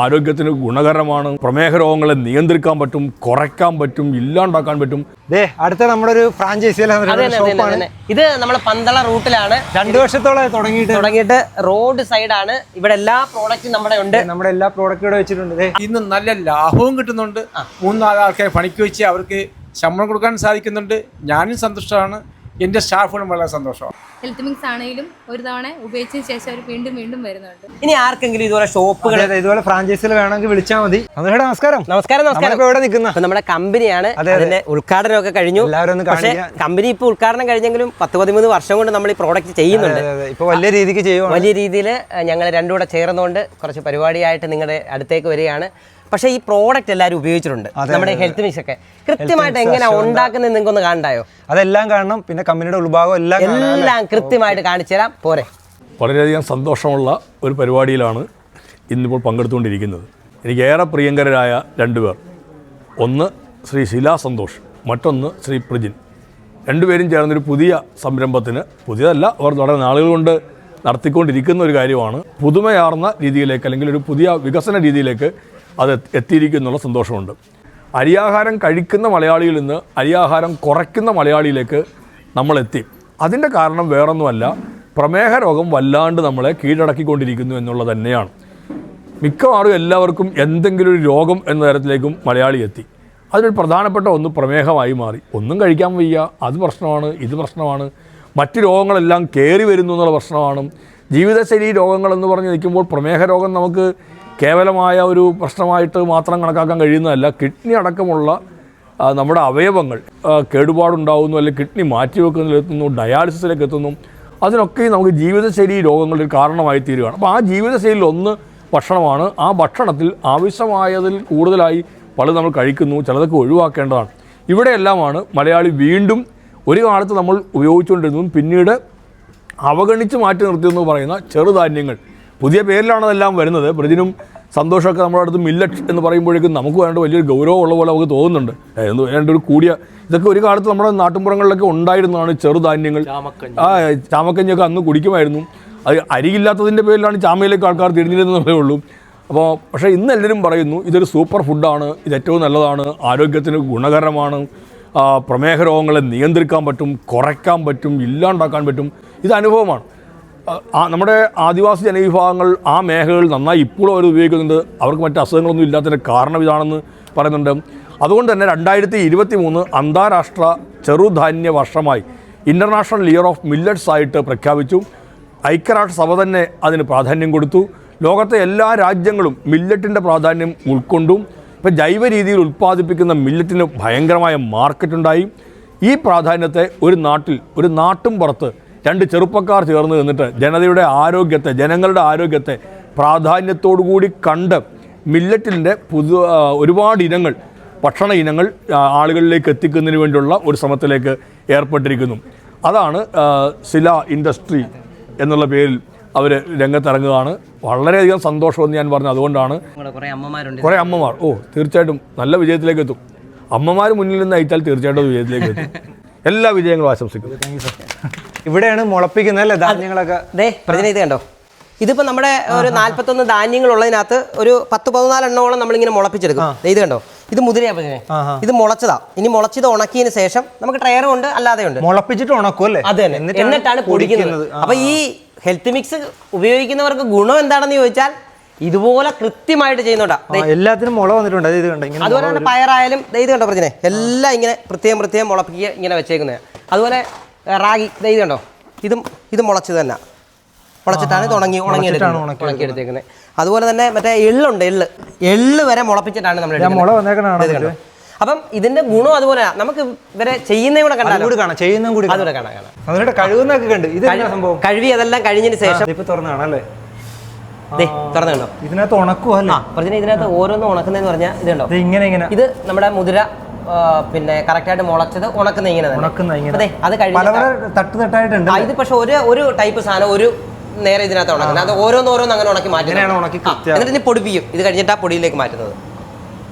ആരോഗ്യത്തിന് ഗുണകരമാണ്. പ്രമേഹ രോഗങ്ങളെ നിയന്ത്രിക്കാൻ പറ്റും, കുറയ്ക്കാൻ പറ്റും, ഇല്ലാണ്ടാക്കാൻ പറ്റും. അടുത്ത നമ്മുടെ ഒരു ഫ്രാഞ്ചൈസി ഇത് നമ്മുടെ പന്തള റൂട്ടിലാണ്. 2 വർഷത്തോളം തുടങ്ങിയിട്ട് റോഡ് സൈഡാണ്. ഇവിടെ എല്ലാ പ്രോഡക്റ്റും നമ്മുടെ ഉണ്ട്. നമ്മുടെ എല്ലാ പ്രോഡക്റ്റും ഇവിടെ വെച്ചിട്ടുണ്ട്. ഇന്ന് നല്ല ലാഭവും കിട്ടുന്നുണ്ട്. 3-4 ആൾക്കാരെ പണിക്ക് വെച്ച് അവർക്ക് ശമ്പളം കൊടുക്കാൻ സാധിക്കുന്നുണ്ട്. ഞാനും സന്തുഷ്ടമാണ്, എൻ്റെ സ്റ്റാഫുകളും വളരെ സന്തോഷമാണ്. ഹെൽത്ത് മിക്സ് ആണെങ്കിലും ഒരു തവണ ഉപയോഗിച്ചതിന് ശേഷം അവർ വീണ്ടും വീണ്ടും വരുന്നുണ്ട്. ഇനി ആർക്കെങ്കിലും ഇതുപോലെ ഷോപ്പുകൾ ഇതുപോലെ ഫ്രാഞ്ചൈസികൾ വേണമെങ്കിൽ വിളിച്ചാൽ മതി. നമസ്കാരം. ഇവിടെ നിൽക്കുന്ന നമ്മുടെ കമ്പനിയാണ്. അതിന്റെ ഉദ്ഘാടനമൊക്കെ കഴിഞ്ഞു. പക്ഷേ കമ്പനി ഇപ്പൊ ഉദ്ഘാടനം കഴിഞ്ഞെങ്കിലും 10-13 വർഷം കൊണ്ട് നമ്മൾ ഈ പ്രോഡക്റ്റ് ചെയ്യുന്നുണ്ട്. ഇപ്പൊ വലിയ രീതിക്ക് ചെയ്യുക. വലിയ രീതിയിൽ ഞങ്ങൾ രണ്ടും കൂടെ ചേർന്നുകൊണ്ട് കുറച്ച് പരിപാടിയായിട്ട് നിങ്ങളുടെ അടുത്തേക്ക് വരികയാണ്. പക്ഷേ ഈ പ്രോഡക്റ്റ് എല്ലാവരും ഉപയോഗിച്ചിട്ടുണ്ട്. നമ്മുടെ ഹെൽത്ത് മിക്സ് ഒക്കെ കൃത്യമായിട്ട് എങ്ങനെയാ ഉണ്ടാക്കുന്നത് നിങ്ങൾക്കൊന്ന് കാണണ്ടായോ? അതെല്ലാം കാണണം. പിന്നെ കമ്പനിയുടെ ഉൾഭാഗം എല്ലാം കൃത്യമായിട്ട് കാണിച്ചു തരാം. പോരെ. വളരെയധികം സന്തോഷമുള്ള ഒരു പരിപാടിയിലാണ് ഇന്നിപ്പോൾ പങ്കെടുത്തുകൊണ്ടിരിക്കുന്നത്. എനിക്ക് ഏറെ പ്രിയങ്കരായ 2 പേർ, ഒന്ന് ശ്രീ ശിലാ സന്തോഷ്, മറ്റൊന്ന് ശ്രീ പ്രജിൻ. 2 പേരും ചേർന്നൊരു പുതിയ സംരംഭത്തിന്, പുതിയതല്ല, അവർ വളരെ നാളുകൾ കൊണ്ട് നടത്തിക്കൊണ്ടിരിക്കുന്ന ഒരു കാര്യമാണ്. പുതുമയാർന്ന രീതിയിലേക്ക് അല്ലെങ്കിൽ ഒരു പുതിയ വികസന രീതിയിലേക്ക് അത് എത്തിയിരിക്കുന്നുള്ള സന്തോഷമുണ്ട്. അരിയാഹാരം കഴിക്കുന്ന മലയാളിയിൽ നിന്ന് അരിയാഹാരം കുറയ്ക്കുന്ന മലയാളിയിലേക്ക് നമ്മളെത്തി. അതിൻ്റെ കാരണം വേറൊന്നുമല്ല, പ്രമേഹ രോഗം വല്ലാണ്ട് നമ്മളെ കീഴടക്കിക്കൊണ്ടിരിക്കുന്നു എന്നുള്ളത് തന്നെയാണ്. മിക്കവാറും എല്ലാവർക്കും എന്തെങ്കിലും ഒരു രോഗം എന്ന തരത്തിലേക്കും മലയാളി എത്തി. അതിനൊരു പ്രധാനപ്പെട്ട ഒന്ന് പ്രമേഹമായി മാറി. ഒന്നും കഴിക്കാൻ വയ്യ, അത് പ്രശ്നമാണ്, ഇത് പ്രശ്നമാണ്, മറ്റ് രോഗങ്ങളെല്ലാം കയറി വരുന്നു എന്നുള്ള പ്രശ്നമാണ്. ജീവിതശൈലി രോഗങ്ങളെന്ന് പറഞ്ഞ് നിൽക്കുമ്പോൾ പ്രമേഹ രോഗം നമുക്ക് കേവലമായ ഒരു പ്രശ്നമായിട്ട് മാത്രം കണക്കാക്കാൻ കഴിയുന്നതല്ല. കിഡ്നി അടക്കമുള്ള നമ്മുടെ അവയവങ്ങൾ കേടുപാടുണ്ടാകുന്നു, അല്ലെങ്കിൽ കിഡ്നി മാറ്റിവെക്കുന്നതിലെത്തുന്നു, ഡയാലിസിസിലേക്ക് എത്തുന്നു. അതിനൊക്കെ നമുക്ക് ജീവിതശൈലി രോഗങ്ങളുടെ ഒരു കാരണമായി തീരുകയാണ്. അപ്പോൾ ആ ജീവിതശൈലിയിൽ ഒന്ന് ഭക്ഷണമാണ്. ആ ഭക്ഷണത്തിൽ ആവശ്യമായതിൽ കൂടുതലായി പലതും നമ്മൾ കഴിക്കുന്നു, ചിലതൊക്കെ ഒഴിവാക്കേണ്ടതാണ്. ഇവിടെയെല്ലാമാണ് മലയാളി വീണ്ടും ഒരു കാലത്ത് നമ്മൾ ഉപയോഗിച്ചുകൊണ്ടിരുന്നതും പിന്നീട് അവഗണിച്ച് മാറ്റി നിർത്തിയെന്ന് പറയുന്ന ചെറുധാന്യങ്ങൾ. പുതിയ പേരിലാണ് അതെല്ലാം വരുന്നത്. പ്രജിനും സന്തോഷമൊക്കെ നമ്മുടെ അടുത്ത് മില്ലറ്റ് എന്ന് പറയുമ്പോഴേക്കും നമുക്ക് വേണ്ട വലിയൊരു ഗൗരവമുള്ള പോലെ നമുക്ക് തോന്നുന്നുണ്ട്. വേണ്ട ഒരു കൂടിയ ഇതൊക്കെ ഒരു കാലത്ത് നമ്മുടെ നാട്ടിൻപുറങ്ങളിലൊക്കെ ഉണ്ടായിരുന്നതാണ് ചെറുധാന്യങ്ങൾ. ചാമക്കഞ്ഞൊക്കെ അന്ന് കുടിക്കുമായിരുന്നു. അത് അരിയില്ലാത്തതിൻ്റെ പേരിലാണ് ചാമയിലേക്ക് ആൾക്കാർ തിരിഞ്ഞിരുന്നതേ ഉള്ളൂ. പക്ഷേ ഇന്ന് എല്ലാവരും പറയുന്നു ഇതൊരു സൂപ്പർ ഫുഡാണ്, ഇത് ഏറ്റവും നല്ലതാണ്, ആരോഗ്യത്തിന് ഗുണകരമാണ്, പ്രമേഹ രോഗങ്ങളെ നിയന്ത്രിക്കാൻ പറ്റും, കുറയ്ക്കാൻ പറ്റും, ഇല്ലാണ്ടാക്കാൻ പറ്റും. ഇത് അനുഭവമാണ്. നമ്മുടെ ആദിവാസി ജനവിഭാഗങ്ങൾ ആ മേഖലകൾ നന്നായി ഇപ്പോഴും അവർ ഉപയോഗിക്കുന്നുണ്ട്. അവർക്ക് മറ്റ് അസുഖങ്ങളൊന്നും ഇല്ലാത്തതിൻ്റെ കാരണം ഇതാണെന്ന് പറയുന്നുണ്ട്. അതുകൊണ്ട് തന്നെ 2023 അന്താരാഷ്ട്ര ചെറുധാന്യ വർഷമായി ഇൻ്റർനാഷണൽ ഇയർ ഓഫ് മില്ലറ്റ്സ് ആയിട്ട് പ്രഖ്യാപിച്ചു. ഐക്യരാഷ്ട്രസഭ തന്നെ അതിന് പ്രാധാന്യം കൊടുത്തു. ലോകത്തെ എല്ലാ രാജ്യങ്ങളും മില്ലറ്റിൻ്റെ പ്രാധാന്യം ഉൾക്കൊണ്ടും. ഇപ്പോൾ ജൈവ രീതിയിൽ ഉൽപ്പാദിപ്പിക്കുന്ന മില്ലറ്റിന് ഭയങ്കരമായ മാർക്കറ്റുണ്ടായി. ഈ പ്രാധാന്യത്തെ ഒരു നാട്ടും പുറത്ത് 2 ചെറുപ്പക്കാർ ചേർന്ന് നിന്നിട്ട് ജനങ്ങളുടെ ആരോഗ്യത്തെ പ്രാധാന്യത്തോടുകൂടി കണ്ട് മില്ലറ്റിൻ്റെ ഒരുപാട് ഇനങ്ങൾ, ഭക്ഷണ ഇനങ്ങൾ ആളുകളിലേക്ക് എത്തിക്കുന്നതിന് വേണ്ടിയുള്ള ഒരു ശ്രമത്തിലേക്ക് ഏർപ്പെട്ടിരിക്കുന്നു. അതാണ് സില ഇൻഡസ്ട്രി എന്നുള്ള പേരിൽ അവർ രംഗത്തിറങ്ങുകയാണ്. വളരെയധികം സന്തോഷമെന്ന് ഞാൻ പറഞ്ഞു. അതുകൊണ്ടാണ് കുറേ അമ്മമാർ തീർച്ചയായിട്ടും നല്ല വിജയത്തിലേക്ക് എത്തും. അമ്മമാർ മുന്നിൽ നിന്ന് അയച്ചാൽ തീർച്ചയായിട്ടും വിജയത്തിലേക്ക് എത്തും. എല്ലാ വിജയങ്ങളും ആശംസിക്കുന്നു. ഇവിടെയാണ് മുളപ്പിക്കുന്നത് അല്ലേ ധാന്യങ്ങളൊക്കെ? ഇത് കണ്ടോ, ഇതിപ്പോൾ നമ്മുടെ ഒരു 41 ധാന്യങ്ങളുള്ളതിനകത്ത് ഒരു 10-14 എണ്ണോളം നമ്മളിങ്ങനെ മുളപ്പിച്ചെടുക്കും. ഇത് കണ്ടോ, ഇത് മുതിരയാ പറഞ്ഞേ, ഇത് മുളച്ചതാ. ഇനി മുളച്ചത് ഉണക്കിയതിന് ശേഷം നമുക്ക് ട്രയറും ഉണ്ട്, അല്ലാതെ ഉണ്ട്. മുളപ്പിച്ചിട്ട് ഉണക്കും അല്ലേ? അത് തന്നെ, എന്നിട്ടാണ് പൊടിക്കുന്നത്. അപ്പോൾ ഈ ഹെൽത്ത് മിക്സ് ഉപയോഗിക്കുന്നവർക്ക് ഗുണം എന്താണെന്ന് ചോദിച്ചാൽ ഇതുപോലെ കൃത്യമായിട്ട് ചെയ്യുന്നുണ്ടാ. എല്ലാത്തിനും മുള വന്നിട്ടുണ്ട്. അതുപോലെ തന്നെ പയറായാലും ഇത് കണ്ടോ പറഞ്ഞേ, എല്ലാം ഇങ്ങനെ പ്രത്യേകം മുളപ്പിക്കുക, ഇങ്ങനെ വെച്ചേക്കുന്നത്. അതുപോലെ റാഗി ഇത് കണ്ടോ, ഇത് മുളച്ചത് തന്നെ, മുളച്ചിട്ടാണ് ഇത് ഉണങ്ങിയെടുത്തേക്കുന്നത്. അതുപോലെ തന്നെ മറ്റേ എള്ളുണ്ട്, എള്ള് വരെ മുളപ്പിച്ചിട്ടാണ് നമ്മൾ. അപ്പം ഇതിന്റെ ഗുണം അതുപോലെ നമുക്ക് ഇവരെ ചെയ്യുന്നതും കൂടെ കണ്ടാൽ കഴുകി അതെല്ലാം കഴിഞ്ഞതിന് ശേഷം തുറന്നുണ്ടോ ഇതിനകത്ത് ഉണക്കുമല്ലോ. ഇതിനകത്ത് ഓരോന്നും ഉണക്കുന്നതെന്ന് പറഞ്ഞാൽ ഇത് കണ്ടോ, ഇത് നമ്മുടെ മുതിര പിന്നെ കറക്റ്റായിട്ട് മുളച്ചത് ഉണക്കുന്ന ഇങ്ങനെ അത് കഴിഞ്ഞിട്ട് ഇത് പക്ഷെ ഒരു ടൈപ്പ് സാധനം ഒരു നേരെ ഇതിനകത്ത് ഉണക്കുന്നത്. അത് ഓരോന്നോരോന്ന് അങ്ങനെ ഉണക്കി മാറ്റുന്നത്. എന്നിട്ട് പൊടിപ്പിക്കും. ഇത് കഴിഞ്ഞിട്ട് ആ പൊടിയിലേക്ക് മാറ്റുന്നത്.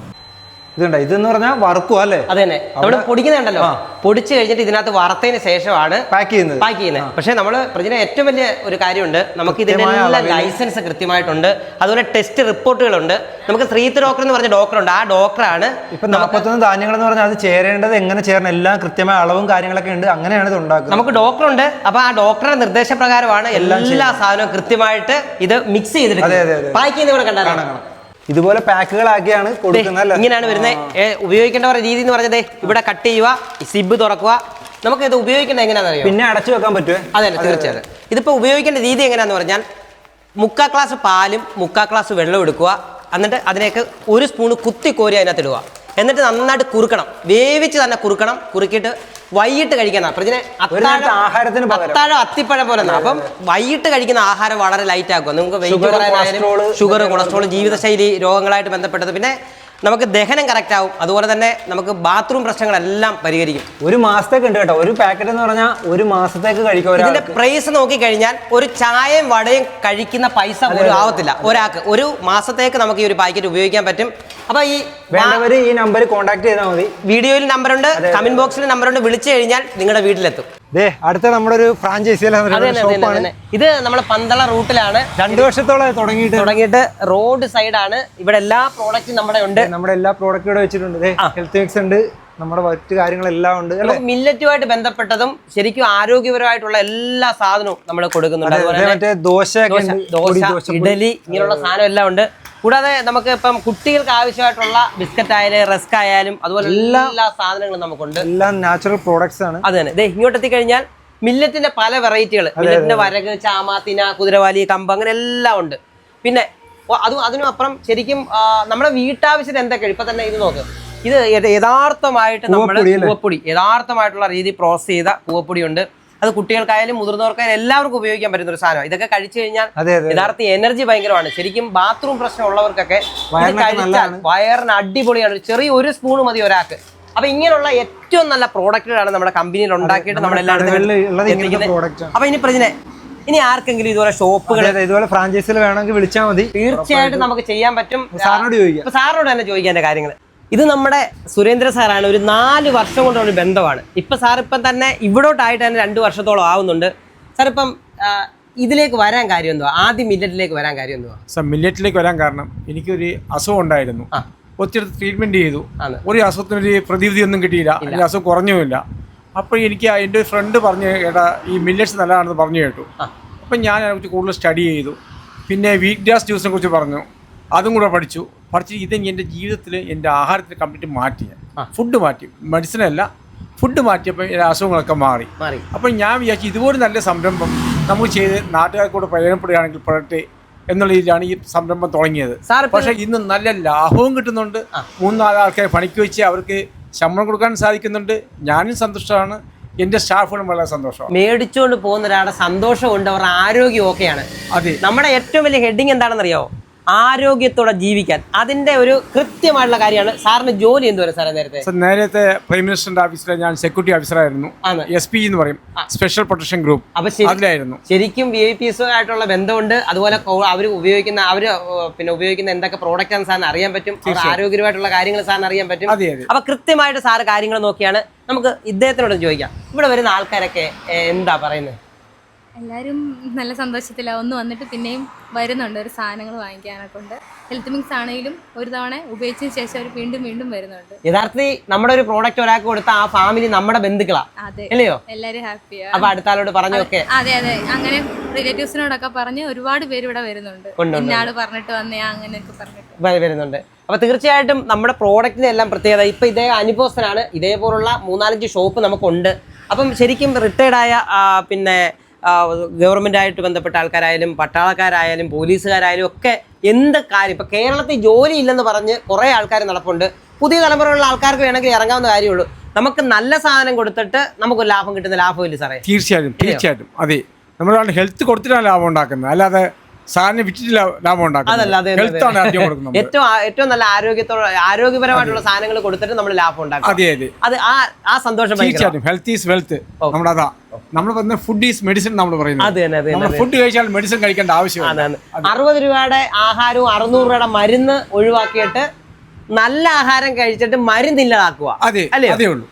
ഇതുണ്ട്, ഇതെന്ന് പറഞ്ഞാൽ വറുക്കുക അല്ലേ? അത് തന്നെ നമ്മൾ പൊടിക്കുന്നുണ്ടല്ലോ, പൊടിച്ചു കഴിഞ്ഞിട്ട് ഇതിനകത്ത് വറുത്തതിന് ശേഷമാണ് പാക്ക് ചെയ്യുന്നത്. പക്ഷേ നമ്മൾ പ്രജിന ഏറ്റവും വലിയ ഒരു കാര്യമുണ്ട്, നമുക്ക് ഇതിന്റെ എല്ലാം ലൈസൻസ് കൃത്യമായിട്ടുണ്ട്. അതുപോലെ ടെസ്റ്റ് റിപ്പോർട്ടുകളുണ്ട്. നമുക്ക് ശ്രീത്ത് ഡോക്ടർ എന്ന് പറഞ്ഞ ഡോക്ടറുണ്ട്. ആ ഡോക്ടറാണ് ഇപ്പൊ 41 ധാന്യങ്ങൾ എന്ന് പറഞ്ഞാൽ അത് ചേരേണ്ടത് എങ്ങനെ ചേരണം, എല്ലാം കൃത്യമായ അളവും കാര്യങ്ങളൊക്കെ ഉണ്ട്. അങ്ങനെയാണ് ഇത് ഉണ്ടാക്കുന്നത്. നമുക്ക് ഡോക്ടറുണ്ട്. അപ്പൊ ആ ഡോക്ടറുടെ നിർദ്ദേശപ്രകാരമാണ് എല്ലാ സാധനവും കൃത്യമായിട്ട് ഇത് മിക്സ് ചെയ്തിട്ട് പാക്ക് ചെയ്യുന്ന കൂടെ കണ്ടാണ്. ഇതുപോലെ പാക്കുകളാക്കിയാണ് കൊടുക്കുന്നത്. ഇങ്ങനെയാണ് വരുന്നത്. ഉപയോഗിക്കേണ്ട രീതി എന്ന് പറഞ്ഞത് ഇവിടെ കട്ട് ചെയ്യുക, സിബ് തുറക്കുക. നമുക്ക് ഇത് ഉപയോഗിക്കേണ്ടത് എങ്ങനെയാണെന്ന് അറിയാം. പിന്നെ അടച്ചു വെക്കാൻ പറ്റുമോ? അതെ, തീർച്ചയായും. ഇതിപ്പോൾ ഉപയോഗിക്കേണ്ട രീതി എങ്ങനെയാന്ന് പറഞ്ഞാൽ 3/4 ഗ്ലാസ് പാലും 3/4 ഗ്ലാസ് വെള്ളം എടുക്കുക. എന്നിട്ട് അതിലേക്ക് 1 സ്പൂൺ കുത്തി കോരി അതിനകത്ത് ഇടുക. എന്നിട്ട് നന്നായിട്ട് കുറുക്കണം, വേവിച്ച് തന്നെ കുറുക്കണം. കുറുക്കിയിട്ട് വൈകിട്ട് കഴിക്കുന്ന പ്രതിനെ അത്താഴം അത്തിപ്പഴം പോലെ. അപ്പം വൈകിട്ട് കഴിക്കുന്ന ആഹാരം വളരെ ലൈറ്റ് ആക്കുക. നിങ്ങൾക്ക് വെയിറ്റ് കുറയാനായാലും ഷുഗർ, കൊളസ്ട്രോൾ, ജീവിതശൈലി രോഗങ്ങളായിട്ട് ബന്ധപ്പെട്ടത്, പിന്നെ നമുക്ക് ദഹനം കറക്റ്റ് ആവും. അതുപോലെ തന്നെ നമുക്ക് ബാത്റൂം പ്രശ്നങ്ങളെല്ലാം പരിഹരിക്കും. 1 മാസത്തേക്ക് ഉണ്ട് കേട്ടോ. ഒരു പാക്കറ്റ് എന്ന് പറഞ്ഞാൽ 1 മാസത്തേക്ക് കഴിക്കും. ഇതിന്റെ പ്രൈസ് നോക്കിക്കഴിഞ്ഞാൽ ഒരു ചായയും വടയും കഴിക്കുന്ന പൈസ പോലും ആവത്തില്ല ഒരാൾക്ക്. 1 മാസത്തേക്ക് നമുക്ക് ഈ ഒരു പാക്കറ്റ് ഉപയോഗിക്കാൻ പറ്റും. അപ്പൊ ഈ വേണ്ടവര് ഈ നമ്പർ കോൺടാക്ട് ചെയ്താൽ മതി. വീഡിയോയിൽ നമ്പറുണ്ട്, കമന്റ് ബോക്സിൽ നമ്പറുണ്ട്. വിളിച്ചു കഴിഞ്ഞാൽ നിങ്ങളുടെ വീട്ടിലെത്തും. അടുത്ത നമ്മുടെ ഒരു ഫ്രാഞ്ചൈസി ഇത് നമ്മുടെ പന്തള റൂട്ടിലാണ്. 2 വർഷത്തോളം തുടങ്ങിയിട്ട് റോഡ് സൈഡാണ്. ഇവിടെ എല്ലാ പ്രോഡക്റ്റും നമ്മുടെ ഉണ്ട്. നമ്മുടെ എല്ലാ പ്രോഡക്റ്റും ഇവിടെ വെച്ചിട്ടുണ്ട്. ഹെൽത്ത് മിക്സ് ഉണ്ട്, നമ്മുടെ മറ്റു കാര്യങ്ങളെല്ലാം ഉണ്ട്. മില്ലറ്റുമായിട്ട് ബന്ധപ്പെട്ടതും ശരിക്കും ആരോഗ്യപരമായിട്ടുള്ള എല്ലാ സാധനവും നമ്മൾ കൊടുക്കുന്നുണ്ട്. അതുപോലെ ദോശ, ഇഡലി, ഇങ്ങനെയുള്ള സാധനം എല്ലാം ഉണ്ട്. കൂടാതെ നമുക്ക് ഇപ്പം കുട്ടികൾക്ക് ആവശ്യമായിട്ടുള്ള ബിസ്ക്കറ്റ് ആയാലും റസ്ക് ആയാലും അതുപോലെ എല്ലാ സാധനങ്ങളും നമുക്കുണ്ട്. എല്ലാം നാച്ചുറൽ പ്രോഡക്ട്സ് ആണ്. അത് തന്നെ. ഇങ്ങോട്ട് എത്തിക്കഴിഞ്ഞാൽ മില്ലറ്റിന്റെ പല വെറൈറ്റികൾ, മില്ലറ്റിന്റെ വരക്, ചാമ, തിന, കുതിരവാലി, കമ്പ്, അങ്ങനെ എല്ലാം ഉണ്ട്. പിന്നെ അതിനും അപ്പുറം ശരിക്കും നമ്മുടെ വീട്ടാവശ്യത്തിന് എന്തൊക്കെയാണ് ഇപ്പൊ തന്നെ ഇത് നോക്ക്. ഇത് യഥാർത്ഥമായിട്ട് നമ്മുടെ പൂവപ്പൊടി, യഥാർത്ഥമായിട്ടുള്ള രീതി പ്രോസസ് ചെയ്ത പൂവപ്പൊടി ഉണ്ട്. അത് കുട്ടികൾക്കായാലും മുതിർന്നവർക്കായാലും എല്ലാവർക്കും ഉപയോഗിക്കാൻ പറ്റുന്ന ഒരു സാധനം. ഇതൊക്കെ കഴിച്ചു കഴിഞ്ഞാൽ യഥാർത്ഥ എനർജി ഭയങ്കരമാണ്. ശരിക്കും ബാത്റൂം പ്രശ്നം ഉള്ളവർക്കൊക്കെ കഴിച്ചാൽ വയറിന് അടിപൊളിയാണ്. ചെറിയ 1 സ്പൂൺ മതി ഒരാൾക്ക്. അപ്പൊ ഇങ്ങനെയുള്ള ഏറ്റവും നല്ല പ്രോഡക്റ്റുകളാണ് നമ്മുടെ കമ്പനിയിൽ ഉണ്ടാക്കിയിട്ട് നമ്മളെല്ലായിടത്തും. അപ്പൊ ഇനി പ്രജിനെ, ഇനി ആർക്കെങ്കിലും ഇതുപോലെ ഷോപ്പുകൾ, ഇതുപോലെ ഫ്രാഞ്ചൈസിൽ വേണമെങ്കിൽ വിളിച്ചാൽ മതി. തീർച്ചയായിട്ടും നമുക്ക് ചെയ്യാൻ പറ്റും. സാറിനോട് തന്നെ ചോദിക്കേണ്ട കാര്യങ്ങൾ. ഇത് നമ്മുടെ സുരേന്ദ്ര സാറാണ്. ഒരു 4 വർഷം കൊണ്ടുള്ള ഒരു ബന്ധമാണ്. സാറിപ്പം തന്നെ ഇവിടോട്ടായിട്ട് തന്നെ 2 വർഷത്തോളം ആവുന്നുണ്ട്. സാറിപ്പം ഇതിലേക്ക് വരാൻ കാര്യം എന്തുവാ? ആദ്യം മില്ലറ്റിലേക്ക് വരാൻ കാര്യം എന്തുവാ? സാർ, മില്ലറ്റിലേക്ക് വരാൻ കാരണം എനിക്കൊരു അസുഖം ഉണ്ടായിരുന്നു. ഒത്തിരി ട്രീറ്റ്മെന്റ് ചെയ്തു. ഒരു അസുഖത്തിനൊരു പ്രതിവിധി ഒന്നും കിട്ടിയില്ല. അതിന്റെ അസുഖം കുറഞ്ഞുമില്ല. അപ്പോൾ എനിക്ക് എൻ്റെ ഫ്രണ്ട് പറഞ്ഞു, ഏട്ടാ ഈ മില്ലറ്റ്സ് നല്ലതാണെന്ന് പറഞ്ഞു കേട്ടു. അപ്പം ഞാൻ അതിനെക്കുറിച്ച് കൂടുതൽ സ്റ്റഡി ചെയ്തു. പിന്നെ വീറ്റ് ഗ്രാസ് ജ്യൂസിനെ കുറിച്ച് പറഞ്ഞു, അതും കൂടെ പഠിച്ചു. ഇത് എൻ്റെ ജീവിതത്തിൽ എൻ്റെ ആഹാരത്തിൽ കംപ്ലീറ്റ് മാറ്റി. ഫുഡ് മാറ്റി, മെഡിസിനല്ല, ഫുഡ് മാറ്റിയപ്പോൾ എൻ്റെ അസുഖങ്ങളൊക്കെ മാറി. അപ്പോൾ ഞാൻ വിചാരിച്ചു ഇതുപോലെ നല്ല സംരംഭം നമുക്ക് ചെയ്ത് നാട്ടുകാർക്കൂടെ പ്രയോജനപ്പെടുകയാണെങ്കിൽ പെടട്ടെ എന്നുള്ള രീതിയിലാണ് ഈ സംരംഭം തുടങ്ങിയത്. പക്ഷേ ഇന്ന് നല്ല ലാഭവും കിട്ടുന്നുണ്ട്. 3-4 ആൾക്കാരെ പണിക്ക് വെച്ച് അവർക്ക് ശമ്പളം കൊടുക്കാൻ സാധിക്കുന്നുണ്ട്. ഞാനും സന്തുഷ്ടമാണ്, എൻ്റെ സ്റ്റാഫുകളും വളരെ സന്തോഷമാണ്. മേടിച്ചുകൊണ്ട് പോകുന്ന ഒരാളുടെ സന്തോഷമുണ്ട്, അവരുടെ ആരോഗ്യം ഓക്കെയാണ്. അതെ, നമ്മുടെ ഏറ്റവും വലിയ ഹെഡിങ് എന്താണെന്നറിയാമോ? ആരോഗ്യത്തോടെ ജീവിക്കാൻ. അതിന്റെ ഒരു കൃത്യമായിട്ടുള്ള കാര്യമാണ്. സാറിന് ജോലി എന്തുവരെ സാറേ? നേരത്തെ പ്രൈം മിനിസ്റ്ററിന്റെ ഓഫീസിലെ ഞാൻ സെക്യൂരിറ്റി ഓഫീസറായിരുന്നു. SP എന്ന് പറയും, സ്പെഷ്യൽ പ്രൊട്ടക്ഷൻ ഗ്രൂപ്പ്. അതിലായിരുന്നു. ശരിക്കും VIP ആയിട്ടുള്ള ബന്ധമുണ്ട്. അതുപോലെ അവർ ഉപയോഗിക്കുന്ന എന്തൊക്കെ പ്രോഡക്റ്റ് ആണ് സാറിന് അറിയാൻ പറ്റും. ആരോഗ്യപരമായിട്ടുള്ള കാര്യങ്ങൾ സാറിന് അറിയാൻ പറ്റും. അപ്പൊ കൃത്യമായിട്ട് സാറ് കാര്യങ്ങൾ നോക്കിയാണ്. നമുക്ക് ഇദ്ദേഹത്തിനോട് ചോദിക്കാം, ഇവിടെ വരുന്ന ആൾക്കാരൊക്കെ എന്താ പറയുന്നത്? എല്ലാവരും നല്ല സന്തോഷത്തിലാണ്. ഒന്ന് വന്നിട്ട് പിന്നെയും വരുന്നുണ്ട് ഒരു സാധനങ്ങൾ വാങ്ങിക്കാനൊക്കെ ഉണ്ട്. ഹെൽത്ത് മിക്സ് ആണെങ്കിലും ഒരു തവണ ഉപയോഗിച്ചതിന് ശേഷം അവർ വീണ്ടും വീണ്ടും വരുന്നുണ്ട്. യഥാർത്ഥത്തിൽ നമ്മുടെ ഒരു പ്രോഡക്റ്റ് ഒരാൾക്ക് കൊടുത്ത ആ ഫാമിലി നമ്മുടെ ബന്ധുക്കളാണ്. അതെ, അല്ലയോ? എല്ലാവരും ഹാപ്പിയാണ്. അപ്പൊ അടുത്ത ആളോട് പറഞ്ഞൊക്കെ? അതെ, അങ്ങനെ റിലേറ്റീവ്സിനോടൊക്കെ പറഞ്ഞ് ഒരുപാട് പേര് ഇവിടെ വരുന്നുണ്ട്. ഇന്നാള് പറഞ്ഞിട്ട് വന്നേ അങ്ങനെയൊക്കെ പറഞ്ഞിട്ട് വരുന്നുണ്ട്. അപ്പൊ തീർച്ചയായിട്ടും നമ്മുടെ പ്രോഡക്റ്റിന്റെ എല്ലാം പ്രത്യേകത. ഇപ്പൊ ഇതേ അനുഭവസ്ഥനാണ്. ഇതേപോലുള്ള 3-4 ഷോപ്പ് നമുക്കുണ്ട്. അപ്പം ശരിക്കും റിട്ടയർഡായ പിന്നെ ഗവൺമെൻറ്റായിട്ട് ബന്ധപ്പെട്ട ആൾക്കാരായാലും പട്ടാളക്കാരായാലും പോലീസുകാരായാലും ഒക്കെ എന്ത് കാര്യം, ഇപ്പോൾ കേരളത്തിൽ ജോലി ഇല്ലെന്ന് പറഞ്ഞ് കുറേ ആൾക്കാർ നടപ്പുണ്ട്. പുതിയ തലമുറയിലുള്ള ആൾക്കാർക്ക് വേണമെങ്കിൽ ഇറങ്ങാവുന്ന കാര്യമുള്ളൂ. നമുക്ക് നല്ല സാധനം കൊടുത്തിട്ട് നമുക്ക് ലാഭം കിട്ടുന്ന ലാഭമില്ല സാറേ? തീർച്ചയായിട്ടും അതെ. നമ്മളാണ് ഹെൽത്ത് കൊടുത്തിട്ടാണ് ലാഭം ഉണ്ടാക്കുന്നത്, അല്ലാതെ സാറിന് വിറ്റിട്ട് ലാഭം ഉണ്ടാക്കുന്നത്. ഏറ്റവും നല്ല ആരോഗ്യപരമായിട്ടുള്ള സാധനങ്ങൾ കൊടുത്തിട്ട് നമ്മൾ ലാഭം ഉണ്ടാക്കും. അത് ആ സന്തോഷം. Health is wealth. നമ്മളതാ നമ്മൾ പറഞ്ഞ ഫുഡ് ഈസ് മെഡിസിൻ നമ്മൾ പറയുന്നത്. ഫുഡ് കഴിച്ചാൽ മെഡിസിൻ കഴിക്കേണ്ട ആവശ്യമാണ്. 60 രൂപയുടെ ആഹാരവും 600 രൂപയുടെ മരുന്ന് ഒഴിവാക്കിയിട്ട് നല്ല ആഹാരം കഴിച്ചിട്ട് മരുന്നില്ലാതാക്കുക അതെ അല്ലേ? അതേ ഉള്ളൂ.